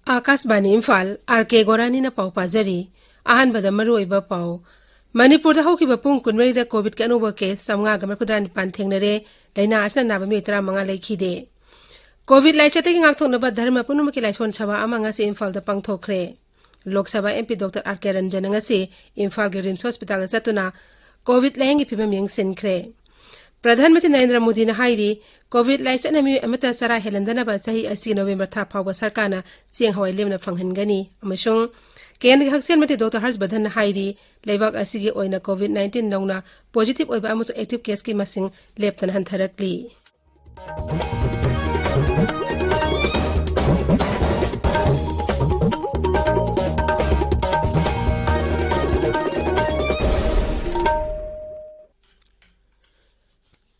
Akashvani Imphal R K गोरानी ना पाउ पाजरी आहन बदा मरुइबा पाउ मणिपुर दा हौकिबा पुंग कुनमरी दा कोविड के अनुभव केस समगा गमर खुदान पान थेंगनरे लैना आसना नाबा मी 35 लेखिदे कोविड लाइचते की ngakthoknaba dharma punuma ki laison chaba amanga se Imphal da pangthokre Lok Sabha MP Dr. R.K. Ranjan ngasi Imphal ge Rims Hospital satuna COVID लाइंग फिबम यंग सिनख्रे प्रधानमंत्री नरेंद्र मोदी ने हाइरी कोविड लाइसन नमी अमता सरा हेलंदनबा सही असि नवंबर था फाव सरकारना सिंग हवाई लेमना फंगहनगनी अमसुंग केंद्र हक्सेल मते डॉक्टर हर्षवर्धन हाइरी लेबाक असि गे ओइना कोविड 19 नौना पॉजिटिव ओइबा अमसु एक्टिव केस की मसिंग लेपतन हंथरकली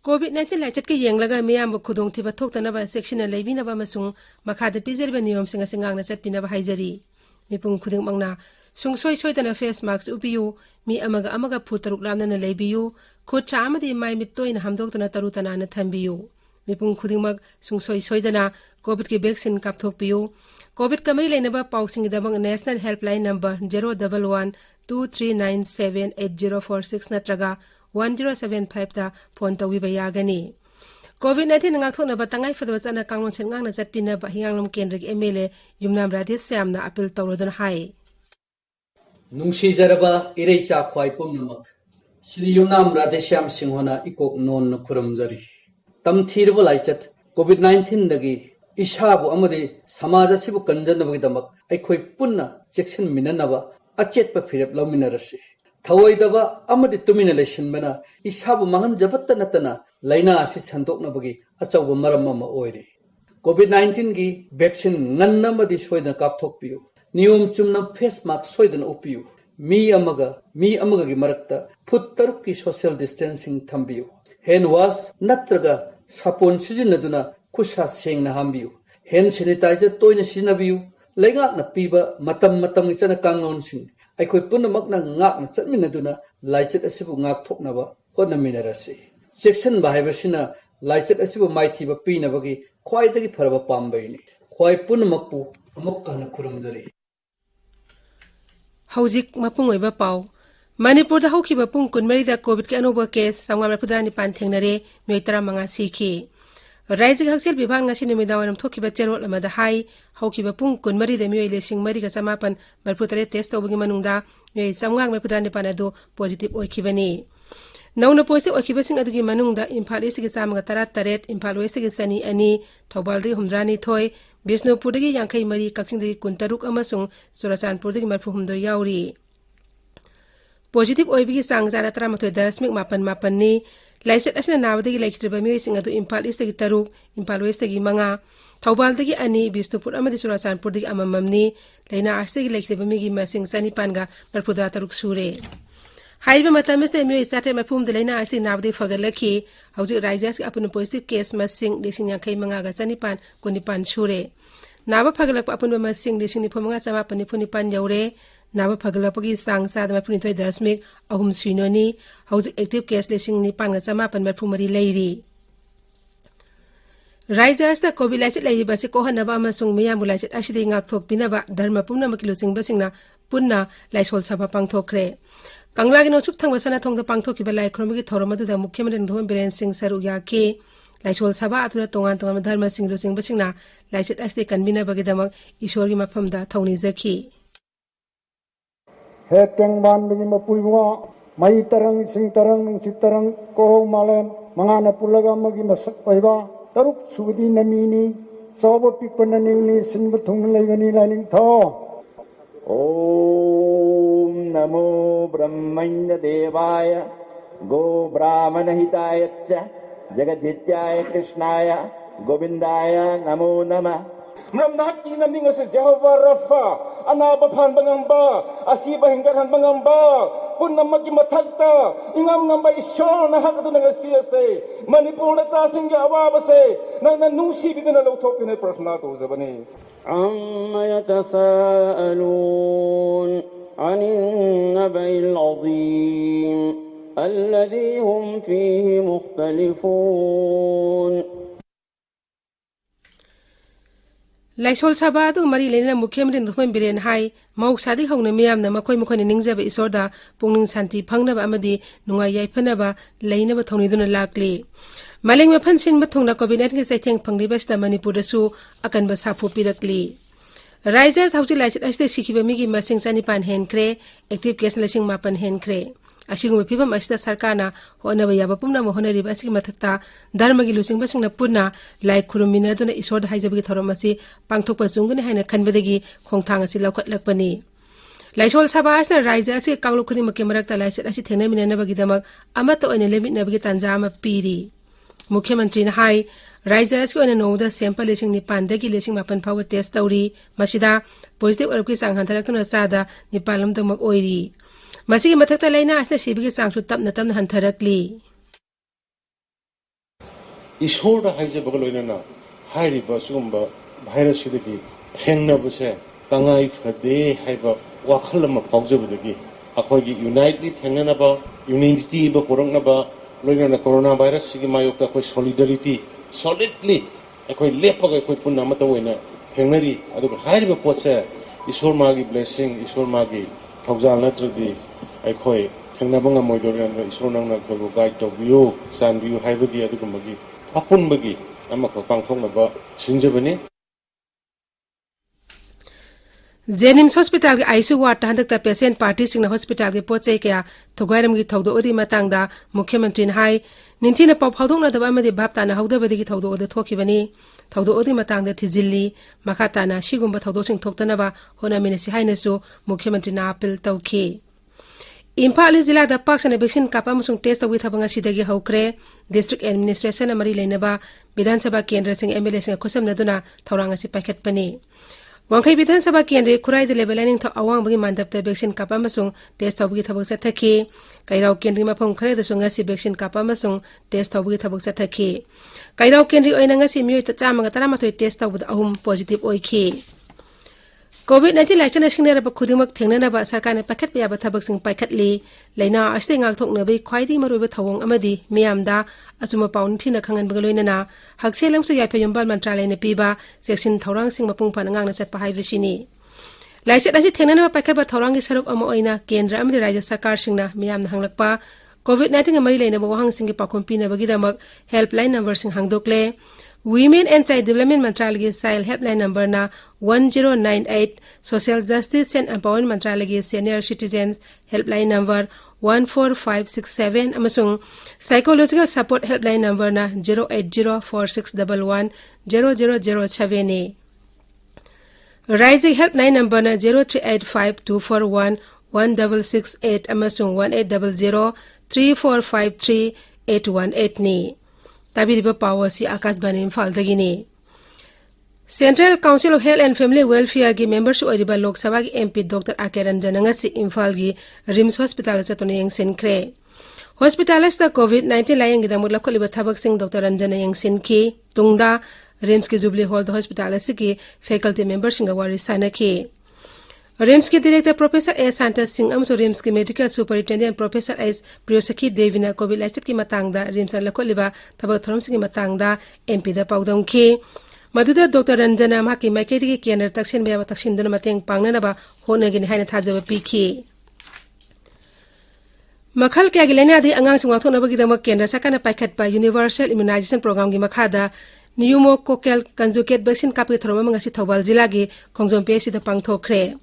COVID-19 लाइचत के येंगलगा मियाम खुदोंग थिबा थोक्तनबा सेक्शन लेबिनबा मसुंग मखाद पिजरबा नियम सिंग सिंगांगना चटपिनबा हाइजरी मिपुंग खुदिंग मंगना सुंगसोय सोयदना फेस मास्क उपियु मी अमगा फुट तरुक लामना लेबियु खुद चामदि माइ मित्तोइन हमदोक्तना तरुतना न थंबियु मिपुंग खुदिंग मग सुंगसोय सोयदना कोविड के वैक्सीन कापथोकपियु कोविड कमई लेनबा पाउसिंग दबंग नेशनल हेल्पलाइन नंबर 01123978046 नत्रगा 1075 दा phone तविबा यागनी COVID-19 ngakthoknaba tangai fadwa chana kanglon sengang na chatpinaba hinganglom kendra ki MLA Yumnam Radhe Syamna appeal tawrodon hai nungsi jaraba irei cha khwai pumnamak Shri Yumnam Radhe Syam Singhona ikok non khuramjari tamthirbu laichat COVID-19 dagi isabu amadi samaja sibu kanjanabagi damak aikhoi punna chection minanaba achetpa phirep lawminarasi थवैदबा अमदि तुमिना लेसिनबना इसाबु मंगन जबत्त नतना लाइना आसि संतोकनबगी अचौब मरम अमा ओइरे Covid 19 की vaccine नन्नमदि सोयदन कापथोकपियु नियम Chumna face mask सोयदन उपियु मी अमगा की मरक्ता फुट तरुक की सोशल डिस्टेंसिंग थंबियु हैंड वॉश नत्रगा सापोन सिजिनदुना खुसा सेंगना हांबियु हैंड सैनिटाइजर तोयना सिजिनबियु लेंगाकना पीबा मतम नि चना कांगनोनसिंग अखोई पुनमकना ngakna chatminaduna laichet asibu ngaktoknaba hotnaminarasi section bahibasina laichet asibu maithiba pinabagi khwaidagi faraba pambaini khwai punamakpu amokkana khurumjari हौजिक मपुंग ओइबा पाउ मणिपुर दा हौखिबा पुंग कुनमरी दा कोविड के अनुभव केस संगामरा फुदानि पान थेंगनरे मिय 35 सीखी राज्य हक्सेल विभाग ngasi numidawaram thokiba cherol amada hai haukiba pung kunmari de mioi lesing mari ga samapan marputare test tobagi manungda mioi samngang marputane panadu positive oikibani nauna positive oikibasing adugi manungda Imphal East gi samga 38 Imphal West gi sani ani Thobal di humdrani thoi Bisnupur gi yankai mari kakking di kuntaruk amasung Surachanpur di marfuhumdo yauri positive oibigi sang jara 38.8 ni lysate असना नावदगी लाइखित्रबा मियोइसिंग अदु Imphal east गी तरुक Imphal waste गी मंगा थौबाल दगी अनि बिष्णुपुर अमदि सुराचानपुर दगी अमममनी लैना आस्ते गी लाइखित्रबा मिगी मसिंग सनिपानगा परफुदा तरुक सुरे हाइबा मतमसे मियोइ साथे मफुम द लैना आस्ते नावदि फगलखि हौजि राइजास अपु पॉजिटिव केस मसिंग लिसिंग यांखै मंगा गा सनिपान कुनिपान सुरे नाबा फगलक अपु मसिंग लिसिंग नि फमंगा चमा पनि फुनिपान यौरे नाबा फगलपगी सांग सादमा पुनिथoi दशमिक अहुम सुइनोनी हौजि एक्टिव केस लेसिंग नि पांगा समापन मरफुमरी लैरी राइजास्ता कोविड लाइचत लैरिबासे कोहनबा अमसुंग मियाम लाइचत असिदि ngakthok पिनबा धर्म पुमनमकि लुसिंग बसिंगना पुन्ना लाइसोल सभा पांगथोखरे कंगलागी नोचुप थंगबा सना थोंगदा पांगथोकिबा लाइख्रोमगी थोरमदुदा मुख्यमंत्री नोधम बिरेन सिंह सरु याके लाइसोल सभा अतुदा तोंगान तोंगान धर्म सिंह लुसिंग बसिंगना लाइचत असि कनबिनबगी दमक ईश्वरगी मफमदा थौनि जखि हे केंगबान बिनि मपुइवा मई तरंग सिंग तरंग नुंसित तरंग कोरो मालेन मंगाना पुलगा मगी मसक पैबा तरुक सुबदी नमीनी चौब पिपननिंगनी सिंब थुंग लैगनी लाइलिंग थो ओम नमो ब्रह्मण्य देवाय गो ब्राह्मण हिताय च जगद्धित्याय कृष्णाय गोविंदाय नमो नमः Mramnaki naming sa Jehovah Rapha, anaba pan bangamba, asiba hinggaran bangamba, पुनमकी मथक्ता इंगम ngamba ishor na hakadu na ngasiase manipur na tasing ya awabase na nusi biduna lawthokine prashna to zabani amma yatasaalun anin nabail azim alladhi hum fihi mukhtalifun Laisol Sabadu Mari Lena Mukhemri Nukhman Biren Hai Mau Sadi Hong Miam na Makoi Mukon Ningzaba Isoda Pungning Santi Pangnaba Amadi Nunga Yaipanaba Lainaba Toniduna Lakli Maling Mapansin Matungna Kobinet Saiteng Panglibasta Manipur Su Akan Basafu Pirakli Risers how to like as the Sikiba Migi Masing Sanipan Henkre Active Case Lashing Mapan Henkre Ashing Pipa Masta Sarkana Honaba Yabapuna Mohonari Basik Matakta Dharmagi losing Basing Puna like Kurumina Dona Isod Hizabi Toromasi Pangtopa Zungan Hana Kanbedegi Kongtangasi Lokat Lakpani Laisol Sabas na Risers Kanglukuni Makimarakta Lais as it Tenamina Nabagidamak Amato and Limit Nabigitanzama Piri Mukhyamantri Hai Risers ko na the sample lising ni Pandagi lising Mapan Power Test Tauri Masida Positive or Kisang Hantarakuna Sada ni Palam Damak Oiri Masigi matakta laina asna sibigi sangsu tap na hantarakli. Ishorda haije bagaloina hairi basumba virus sidagi thengna buse tangai phade haiba wakhalama paujabudagi akhogi unitely thengna ba unity ba korangna ba loina corona virus sigi mayokta koi solidarity solidly akoi lepaga koi punna mata oina thengnari adu hairi ba potse ishor magi blessing ishor magi Thawjal natradi aikoi thengnabanga moidorian isonang na ko guide to view san view haibagi adugumagi apunbagi amaka pangthongnaba sinjabani Jenims Hospital ke ICU ward handakta patient party singna hospital ke pochai kya thogairam gi thogdo odi matangda Mukhyamantri Hai ninthina pau phawdongna daba amadi bapta na hawdabadi gi thogdo oda thokibani thogdo odi matangda thijilli makata na sigumba thogdo sing thoktana ba hona minasi hainasu Mukhyamantri na appeal tawki Imphal zila da paksana vaccine kapa musung test tawi thabanga sidagi haukre district administration amari leinaba Vidhan Sabha Kendra sing MLA sing khosam naduna thoranga si pakhet pani Wangkai Vidhan Sabha Kendra Kurai de lebelaning tha awang bagi mandapta vaccine kapa masung test tawgi thabak sa thaki kairau kendri mapong khare da sunga si vaccine kapa masung test tawgi thabak sa thaki kairau kendri oinanga si mioi ta chamanga taramathoi test tawbud ahum positive oikhi COVID-19 laichan askinera ba khudimak thengnana ba sarkana pakhat pa ba thabak sing paikhatli leina aste ngak thokna be khwaidi maroi ba thawong amadi miyamda achuma paun thina khangan ba loinana hakselam su yaipa yombal mantralai ne piba section thorang sing mapung phan ngang na chatpa haibisini laichan asi thengnana ba pakhat ba thorang gi sarok ama oina kendra amadi rajya sarkar singna miyamna hanglakpa COVID-19 amari leina ba wahang sing gi pakhompi na bagi damak helpline number sing hangdokle Women and Child Development Mantralaya Child Helpline Number na 1098 Social Justice and Empowerment Mantralaya Senior Citizens Helpline Number 14567 amasung Psychological Support Helpline Number na 08046110007 ni Rising Helpline Number na 0385241168 amasung 18003453 ni Tabiriba Power si Akasbani Imphal dagini Central Council of Health and Family Welfare gi members o riba Lok Sabha gi MP Dr. R.K. Ranjan nga si Imphal gi RIMS Hospital sa tunayang sinkre Hospital sa COVID-19 layang gi damut lakol iba thabak sing Dr. Ranjan yang sinki tungda RIMS ki Jubilee Hall Hospital sa ki faculty members nga wari sana ki RIMS ki Director Professor S. Santos Singh amso RIMS ki Medical Superintendent Professor S. Priyosaki Devina COVID-19 ki matangda RIMS ang lakoliba tabag thorams ki matangda MP da pawdong ki Maduda Dr. Ranjana maki maikedi ki kianar taksin baya taksin duna mateng pangnana ba hona gini haina thajaba piki Makhal kaya gilani adi angang singwakto na bagi damak kendra sakana paikhat pa Universal Immunization Program gi makhada pneumococcal conjugate vaccine kapi thoroma mangasi Thawbal jila gi khongjom PSC da pangthokre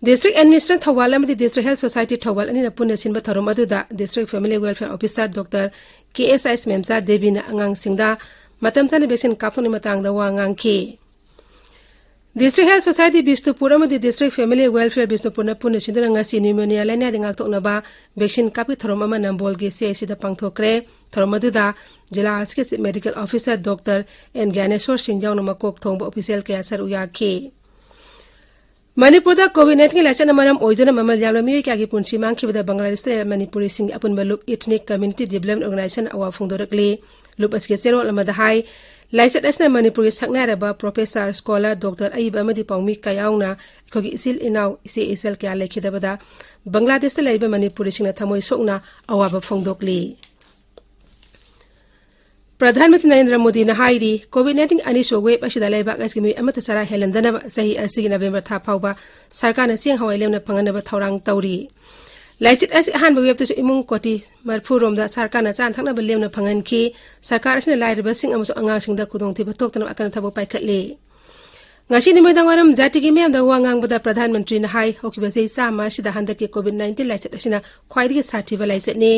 District Administrator Thawbal amadi District Health Society Thawbal ani na punna sinba thorom aduda District Family Welfare Officer Dr. KSIS Memsa Devi na angang singda matam sana vaccine kapthoni matangda wa angang ki District Health Society Bisnupur amadi District Family Welfare Bisnupur na punna sinduna ngasi pneumonia laina dingak tokna ba vaccine kapi thorom ama nambol gi CIC da pangthokre thorom aduda Jila Askit Medical Officer Dr. N. Gyaneshwar Singh jaw na makok thongba official kaya sar uya ki Manipur कोविड-19 लाइचन मरम ओइदुना ममल यामला मियोय क्यागी पुंसी मांगखिबदा बांग्लादेश मणिपुरी सिंग अपुन बलुप ethnic community development organisation अवा फोंदोरकले loop असके सेरोल अमदा high लाइचत असना Manipuri सकनारबा professor scholar doctor अइबा अमदी पाउमी कायाउना खोगी इसिल इनाउ इसे इसल क्या लेखिदबदा बांग्लादेश लाइबा मणिपुरी सिंगना थमोय सोकना अवाबा फोंदोकले प्रधानमंत्री नरेंद्र मोदी ने हाईरी कोविड-19 अनिसो web असिदा लेबाक असगी मियोय अमत सरा हेलंदनबा सही असगी नवेंबर था फाउबा सरकारना सिंग हवाई लेमना फंगनबा थौरांग तौरी लाइचित अस हानबा वेबतसु इमुंग कोटी मरफुरोमदा सरकारना चान थकनबा लेमना फंगनखि सरकार असना लाइरबा सिंग अमसो अंगांसिंगदा खुदोंथिबा थोक्तना अकन थबो पाइखतले ngasi nimedang waram jati gi mem da wangang bada प्रधानमंत्री ने हाई होकिबा sei sama sida handaki COVID लाइचित असना ख्वाइदगी साथिबा लाइचित ने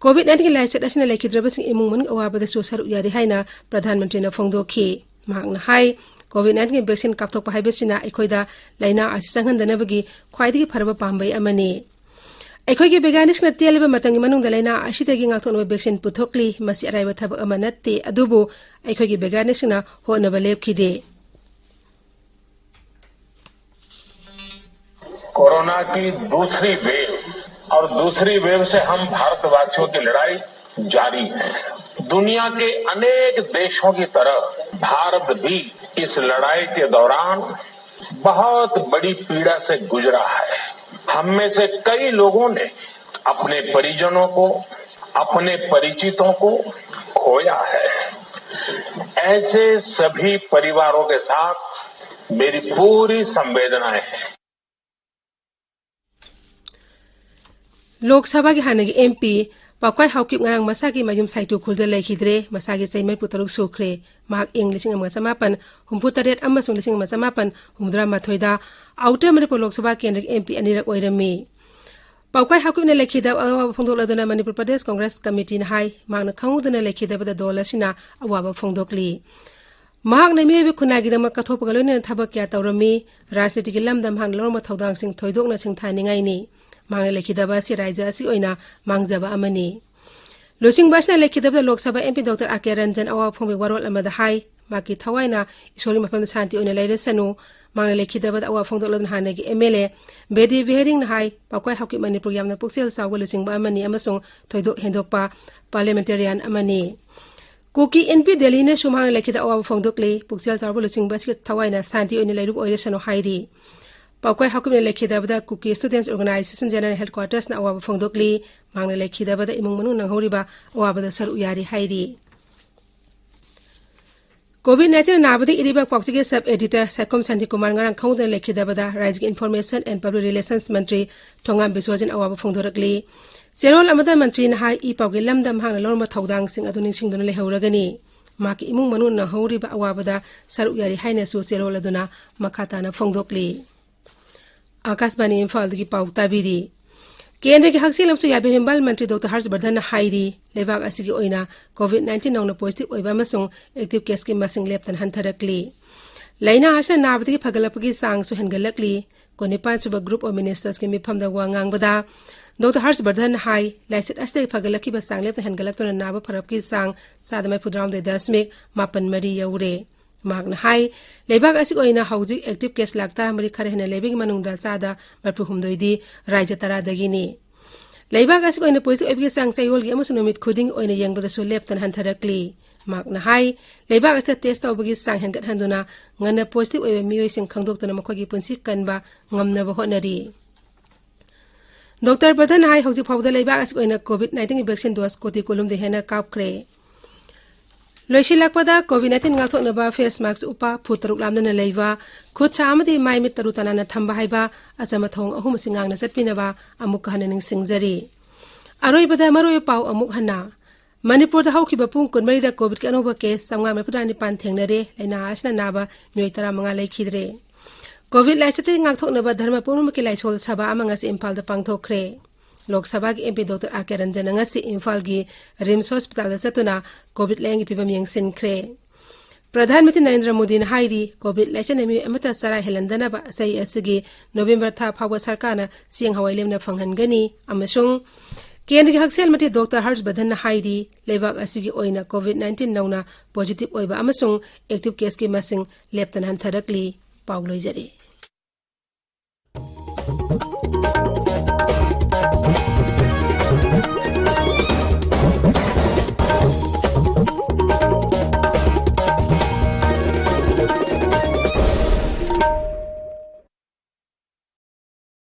कोविड-19 लाइचत असना लेखिद्रबसिंग इमुंग मन अवाबदा सोसर उयारि हाइना प्रधानमंत्री न फोंदोखि मांगना हाई कोविड-19 वैक्सीन कापथोकपा हाइबसिना अखोइदा लाइना आसि संगंदनबगी ख्वाइदगी फरबा पाम्बै अमने अखोइगे वैज्ञानिकना तेलबा मतंगी मनुंगदा लाइना आसिदगी ngaktoknaba वैक्सीन पुथोकली मसि अराइबा थबक अमा नत्ते अदुबो अखोइगे वैज्ञानिकना होनबा लेपखिदे कोरोना की दूसरी वेव और दूसरी वेव से हम भारतवासियों की लड़ाई जारी है। दुनिया के अनेक देशों की तरह भारत भी इस लड़ाई के दौरान बहुत बड़ी पीड़ा से गुजरा है। हम में से कई लोगों ने अपने परिजनों को, अपने परिचितों को खोया है। ऐसे सभी परिवारों के साथ मेरी पूरी संवेदनाएं हैं। लोकसभा की हानगी MP Pakwai Haokip ngarang masagi mayum saitu khulda lekhidre masagi chaimai putaruk sukhre mak ing 1958 amasung 1963 da outer manipur loksaha kendra mp anirak oirami Pakwai Haokip ने लेखिदा अवाबा फोंदोकलदना मणिपुर प्रदेश कांग्रेस कमिटी ने हाई मांगना खंगुदना लेखिदबदा दोलसिना अवाबा फोंदोकली महाक नमियोबे खुनागिदमा कथोपगा लोइना थबक क्या तौरमी राजनीतिक लमदम हांग लौरम थौदांग सिंग थोइदोकना सिंथानिंगाइनी मांगना लेखिदबा सि राज्य असि ओइना मांगजबा अमनी लोसिंगबासना लेखिदबा लोकसभा एमपी डॉक्टर आके रंजन अवा फोंबे वरोल अमदा हाई माकी थवाइना इसोरी मफम शांति ओइना लेरेसनु मांगना लेखिदबा अवा फोंदोकलन हानेगी एमएलए बेदी वेहरिंग हाई पाक्वाई हाउकी मणिपुर यामना पुक्सेल सावगो लोसिंगबा अमनी अमसुंग थोइदोक हेंदोकपा पार्लियामेंटेरियन अमनी कुकी एनपी दिल्ली ने सुमांगना लेखिदा अवा फोंदोकले पुक्सेल सावगो लोसिंगबासि थवाइना शांति ओइना लेरुब ओइरेसनु हाइरी पाक्वाई हाउकिप ने लेखिदबदा Kuki students organisation general headquarters ना अवाबा फोंदोकली मांगना लेखिदबदा इमुंग मनु नंगहोरिबा अवाबदा सर उयारी हाइरी कोविड-19 नाबदे इरिबा पाक्सिगे sub editor Saikhom Sanjay Kumar ngarang खौदना लेखिदबदा राज्य इन्फॉर्मेशन एंड पब्लिक रिलेशंस मंत्री थोंगाम बिस्वजन अवाबा फोंदोरकली चेरोल अमदा मंत्री ना हाई इ पाउगे लमदम हांग लौरम थौदांग सिंग अदुनिंग सिंगदुना लेहौरगनी माकी इमुंग मनु नंगहोरिबा अवाबदा सर उयारी हाइनेसु चेरोल अदुना मखाताना फोंदोकली आकाशवाणी इम्फाल की पाउताबिरी केंद्र के हकसेल अमसु याबे हिंबाल मंत्री डॉक्टर हर्षवर्धन हाइरी लेबाक असिगी ओइना कोविड-19 नौना पॉजिटिव ओइबा मसुंग एक्टिव केस की मसिंग लेपतन हंथरकली लाइना आशा नाबदगी फगलपगी सांग सु हनगलकली को 5 सुबह ग्रुप ऑफ मिनिस्टर्स के मिफमदा वांगांगबदा डॉक्टर हर्षवर्धन हाई लाइसेट असे फगलकी बसांग लेपतन हनगलकतोना नाब फरपकी सांग 7.9 मरी यौरे मागना हाई लेबाक असि ओइना हौजिक एक्टिव केस लाक्ता मरी खरे हने लेबिग मनुंगदा चादा मरपु हुमदोइदी राज्य तरादगिनी लेबाक असि ओइना पॉजिटिव ओइबगे सांग चाइयोलगी अमसु नुमित खुदिंग ओइना यंगबदसु लेपतन हंथरकली मागना हाई लेबाक असि टेस्ट तौबगी सांग हंगत हंदुना ngana पॉजिटिव ओइबे मियोइसिंग खंगदोक्तुना मखोगी पुंसि कनबा ngamnaba hotnari डॉक्टर प्रधान हाई हौजिक फाउदा लेबाक असि ओइना कोविड-19 वैक्सीन डोज कोटि कोलुम दे हेना कापख्रे लोइसिलकपदा कोविड-19 ngaktoknaba फेस मास्क उपा फुतरुक लामदना लेवा खुदसा अमदि माइमित तरुतनाना थंबा हाइबा अचमा थोंग अहुम सिंगांगना चटपिनबा अमुक हननिंग सिंगजरी अरोइबदा मरोय पाउ अमुक हना मणिपुर दा हौखिबा पुंग कुनमरी दा कोविड के अनोबा केस संगा मेपुदानि पान थेंगनरे लाइना आसना नाबा म्योय 15 लेखिद्रे कोविड लाइचते ngaktoknaba धर्म पुनुम के लाइसोल सभा अमंगास इम्फाल दा पांगथोखरे लोकसभा की एमपी डॉक्टर आके रंजन ngasi इम्फाल की रिम्स हॉस्पिटल चतुना कोविड लैंग की फिबम यंगसिनख्रे प्रधानमंत्री नरेंद्र मोदी ने हाइरी कोविड लाइचन एमी अमता सरा हेलंदना सही असगी नवंबर था फाव सरकारना सिंग हवाइलेमना फंगहनगनी अमसुंग केंद्र के हकसेल मति डॉक्टर हर्षवर्धन हाइरी लेबाक असगी ओइना कोविड-19 नौना पॉजिटिव ओइबा अमसुंग एक्टिव केस की मसिंग लेपतन हंथरकली पाउलोइजरी